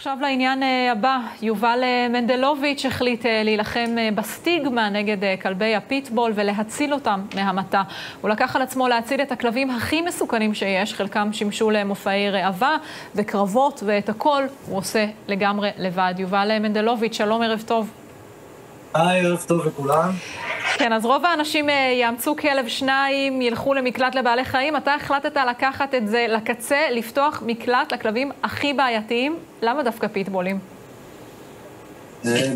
עכשיו לעניין הבא, יובל מנדלוביץ' החליט להילחם בסטיגמה נגד כלבי הפיטבול ולהציל אותם מהמתה. הוא לקח על עצמו להציל את הכלבים הכי מסוכנים שיש, חלקם שימשו למופעי ראווה וקרבות, ואת הכל הוא עושה לגמרי לבד. יובל מנדלוביץ', שלום, ערב טוב. ערב טוב לכולם. כן, אז רוב האנשים יאמצו כלב שניים, ילכו למקלט לבעלי חיים. אתה החלטת לקחת את זה לקצה, לפתוח מקלט לכלבים הכי בעייתיים. למה דווקא פיטבולים?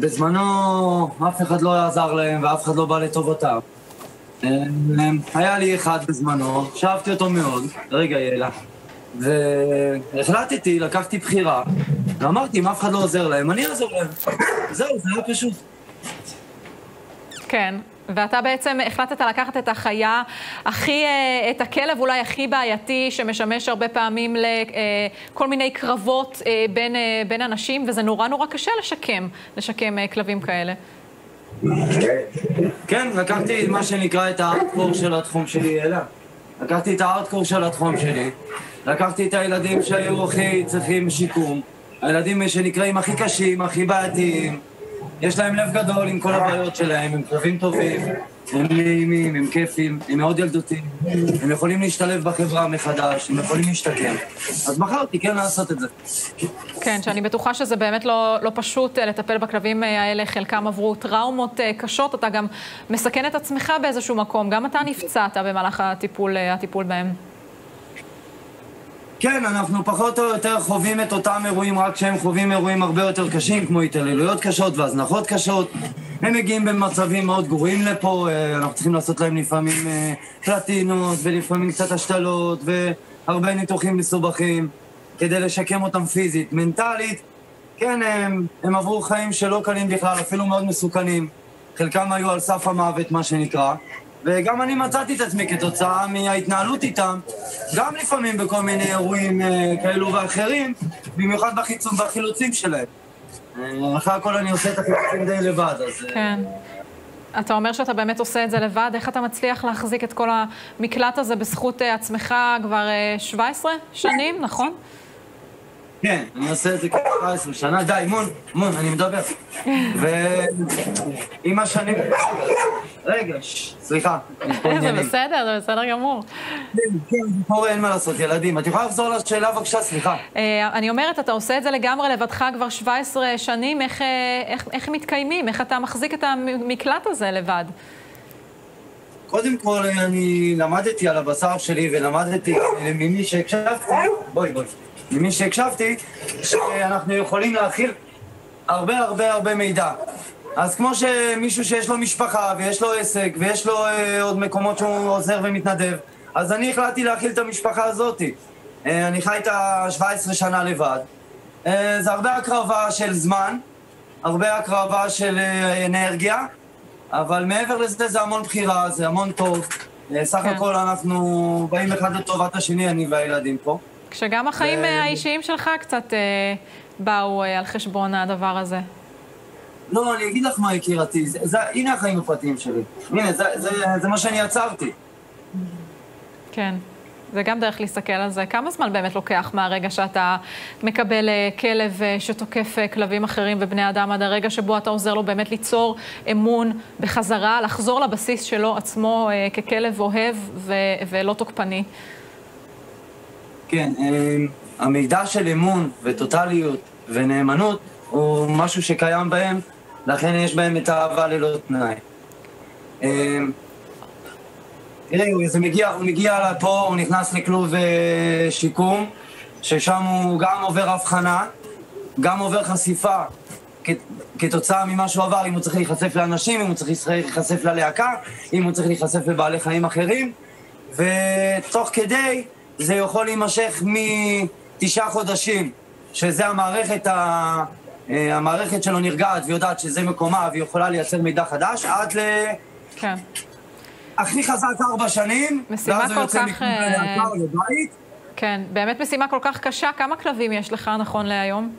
בזמנו אף אחד לא יעזר להם ואף אחד לא בא לטובתם. היה לי אחד בזמנו, שאהבתי אותו מאוד, רגע יאללה. והחלטתי, לקחתי בחירה, ואמרתי, אם אף אחד לא עוזר להם, אני אעזור להם. זהו, זה היה פשוט. כן, ואתה בעצם החלטת לקחת את החיה את הכלב אולי הכי בעייתי, שמשמש הרבה פעמים לכל מיני קרבות בין אנשים, וזה נורא קשה לשקם כלבים כאלה. כן, לקחתי מה שנקרא את הארדקור של התחום שלי, אלה. לקחתי את הארדקור של התחום שלי, לקחתי את הילדים שהיו הכי צריכים שיקום, הילדים שנקראים הכי קשים, הכי בעייתיים, יש להם לב גדול עם כל הבעיות שלהם, הם כלבים טובים, הם נעימים, הם כיפים, הם מאוד ילדותיים, הם יכולים להשתלב בחברה מחדש, הם יכולים להשתקם. אז בחרתי כן לעשות את זה. כן, שאני בטוחה שזה באמת לא פשוט לטפל בכלבים האלה, חלקם עברו טראומות קשות, אתה גם מסכן את עצמך באיזשהו מקום, גם אתה נפצעת במהלך הטיפול בהם. כן, אנחנו פחות או יותר חווים את אותם אירועים, רק שהם חווים אירועים הרבה יותר קשים, כמו התעללויות קשות והזנחות קשות. הם מגיעים במצבים מאוד גרועים לפה, אנחנו צריכים לעשות להם לפעמים פלטינות ולפעמים קצת השתלות והרבה ניתוחים מסובכים כדי לשקם אותם פיזית. מנטלית, כן, הם עברו חיים שלא קלים בכלל, אפילו מאוד מסוכנים. חלקם היו על סף המוות, מה שנקרא. וגם אני מצאתי את עצמי כתוצאה מההתנהלות איתם, גם לפעמים בכל מיני אירועים כאלו ואחרים, במיוחד בחילוצים שלהם. אחרי הכל אני עושה את החילוצים די לבד, אז... כן. אתה אומר שאתה באמת עושה את זה לבד, איך אתה מצליח להחזיק את כל המקלט הזה בזכות עצמך כבר 17 שנים, נכון? כן, אני עושה את זה כ-17 שנה, די, מון, אני מדבר. ועם השנים... רגע, סליחה. זה בסדר, זה בסדר גמור. כן, זה קורה, אין מה לעשות, ילדים. את יכולה לחזור לשאלה בבקשה, סליחה. אני אומרת, אתה עושה את זה לגמרי לבדך כבר 17 שנים, איך מתקיימים? איך אתה מחזיק את המקלט הזה לבד? קודם כל, אני למדתי על הבשר שלי ולמדתי ממי שהקשבתי, ממי שהקשבתי, שאנחנו יכולים להכיל הרבה מידע. אז כמו שמישהו שיש לו משפחה ויש לו עסק ויש לו עוד מקומות שהוא עוזר ומתנדב, אז אני החלטתי להכיל את המשפחה הזאת. אני חי את 17 שנה לבד. זה הרבה הקרבה של זמן, הרבה הקרבה של אנרגיה, אבל מעבר לזה זה המון בחירה, זה המון טוב. סך הכל אנחנו באים אחד לטובת השני, אני והילדים פה. כשגם החיים האישיים שלך קצת באו על חשבון הדבר הזה. לא, אני אגיד לך מה הכירתי, הנה החיים הפרטיים שלי. הנה, זה מה שאני יצרתי. כן, זה גם דרך להסתכל על זה. כמה זמן באמת לוקח מהרגע שאתה מקבל כלב שתוקף כלבים אחרים ובני אדם, עד הרגע שבו אתה עוזר לו באמת ליצור אמון בחזרה, לחזור לבסיס שלו עצמו ככלב אוהב ולא תוקפני? כן, המידע של אמון וטוטליות ונאמנות הוא משהו שקיים בהם, לכן יש בהם את האהבה ללא תנאי. תראי, הוא מגיע לפה, הוא נכנס לכלוב שיקום, ששם הוא גם עובר הבחנה, גם עובר חשיפה כתוצאה ממה שהוא עבר, אם הוא צריך להיחשף לאנשים, אם הוא צריך להיחשף ללהקה, אם הוא צריך להיחשף לבעלי חיים אחרים, ותוך כדי זה יכול להימשך מ9 חודשים, שזה המערכת שלו נרגעת ויודעת שזה מקומה והיא יכולה לייצר מידע חדש, עד כן. הכי חזק 4 שנים, ואז הוא יוצא מכלוב ללהקה לבית. כן, באמת משימה כל כך קשה. כמה כלבים יש לך נכון להיום?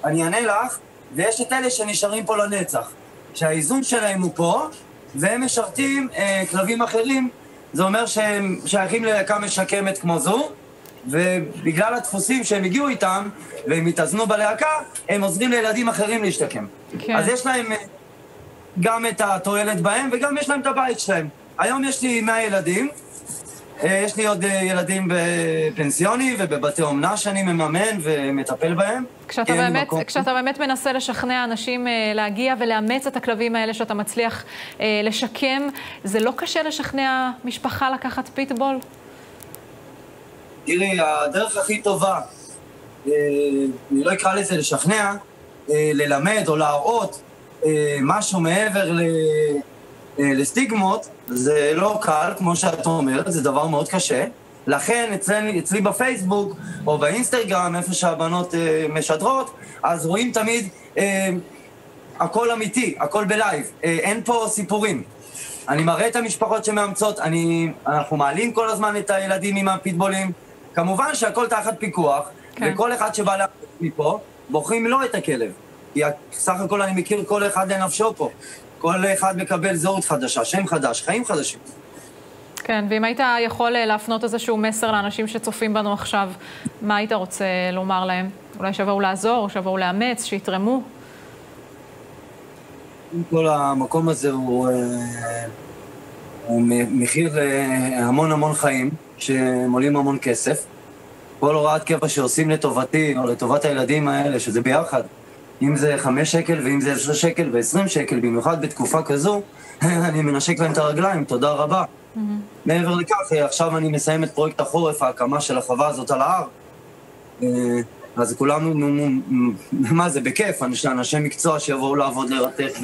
אני אענה לך, ויש את אלה שנשארים פה לנצח, שהאיזון שלהם הוא פה, והם משרתים כלבים אחרים. זה אומר שהם שייכים ללהקה משקמת כמו זו, ובגלל הדפוסים שהם הגיעו איתם, והם התאזנו בלהקה, הם עוזרים לילדים אחרים להשתקם. כן. אז יש להם גם את התועלת בהם, וגם יש להם את הבית שלהם. היום יש לי 100 ילדים, יש לי עוד ילדים בפנסיוני ובבתי אומנה שאני מממן ומטפל בהם. כשאתה באמת מנסה לשכנע אנשים להגיע ולאמץ את הכלבים האלה שאתה מצליח לשקם, זה לא קשה לשכנע משפחה לקחת פיטבול? תראי, הדרך הכי טובה, אני לא אקרא לזה לשכנע, ללמד או להראות משהו מעבר לסטיגמות, זה לא קל, כמו שאת אומרת, זה דבר מאוד קשה. לכן אצלי בפייסבוק או באינסטגרם, איפה שהבנות משדרות, אז רואים תמיד הכל אמיתי, הכל בלייב, אין פה סיפורים. אני מראה את המשפחות שמאמצות, אנחנו מעלים כל הזמן את הילדים עם הפיטבולים, כמובן שהכל תחת פיקוח, כן. וכל אחד שבא לאמץ מפה, בוחרים לו את הכלב. כי סך הכל אני מכיר כל אחד לנפשו פה. כל אחד מקבל זהות חדשה, שם חדש, חיים חדשים. כן, ואם היית יכול להפנות איזשהו מסר לאנשים שצופים בנו עכשיו, מה היית רוצה לומר להם? אולי שבאו לעזור, שבאו לאמץ, שיתרמו? כל המקום הזה הוא מחיר המון המון חיים, שמולים המון כסף. כל הוראת קבע שעושים לטובתי, או לטובת הילדים האלה, שזה ביחד, אם זה 5 שקל ואם זה 10 שקל ו20 שקל, במיוחד בתקופה כזו, אני מנשק להם את הרגליים, תודה רבה. מעבר לכך, עכשיו אני מסיים את פרויקט החורף, ההקמה של החווה הזאת על ההר. אז כולנו, מה זה, בכיף, אנשי מקצוע שיבואו לעבוד לרתך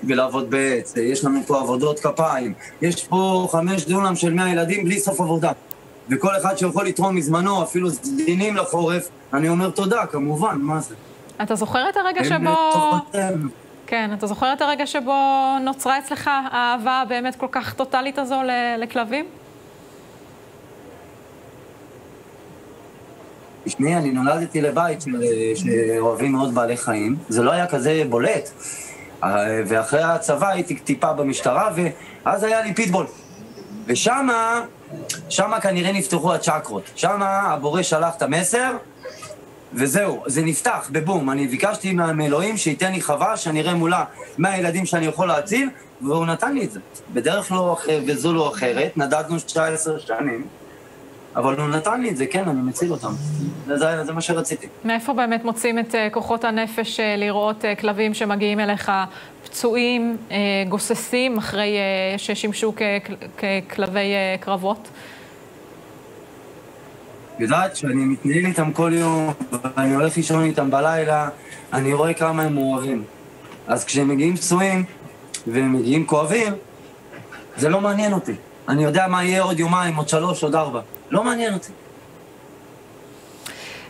ולעבוד בעץ. יש לנו פה עבודות כפיים, יש פה 5 דונם של 100 ילדים בלי סוף עבודה. וכל אחד שיכול לתרום מזמנו, אפילו זדינים לחורף, אני אומר תודה, כמובן, מה זה? אתה זוכר את הרגע שבו... כן, אתה זוכר את הרגע שבו נוצרה אצלך האהבה באמת כל כך טוטלית הזו לכלבים? תשמעי, אני נולדתי לבית שאוהבים מאוד בעלי חיים. זה לא היה כזה בולט. ואחרי הצבא הייתי טיפה במשטרה, ואז היה לי פיטבול. ושמה כנראה נפתחו הצ'קרות. שמה הבורא שלח את המסר, וזהו, זה נפתח בבום. אני ביקשתי מאלוהים שייתן לי חווה שאני אראה מולה מהילדים שאני יכול להציל, והוא נתן לי את זה. בדרך לא וזו לא אחרת, נדדנו 19 שנים, אבל הוא נתן לי את זה, כן, אני מציל אותם. זה מה שרציתי. מאיפה באמת מוצאים את כוחות הנפש לראות כלבים שמגיעים אליך פצועים, גוססים, אחרי ששימשו ככלבי קרבות? יודעת שאני מתנהל איתם כל יום, ואני הולך לישון איתם בלילה, אני רואה כמה הם מאוהבים. אז כשהם מגיעים פצועים, והם מגיעים כואבים, זה לא מעניין אותי. אני יודע מה יהיה עוד יומיים, עוד 3, עוד 4. לא מעניין אותי.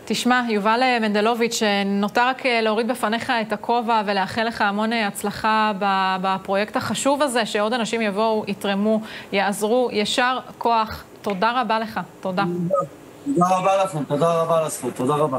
תשמע, יובל מנדלוביץ', נותר רק להוריד בפניך את הכובע ולאחל לך המון הצלחה בפרויקט החשוב הזה, שעוד אנשים יבואו, יתרמו, יעזרו, ישר כוח. תודה רבה לך. תודה. תודה רבה לכם, תודה רבה על הזכות, תודה רבה.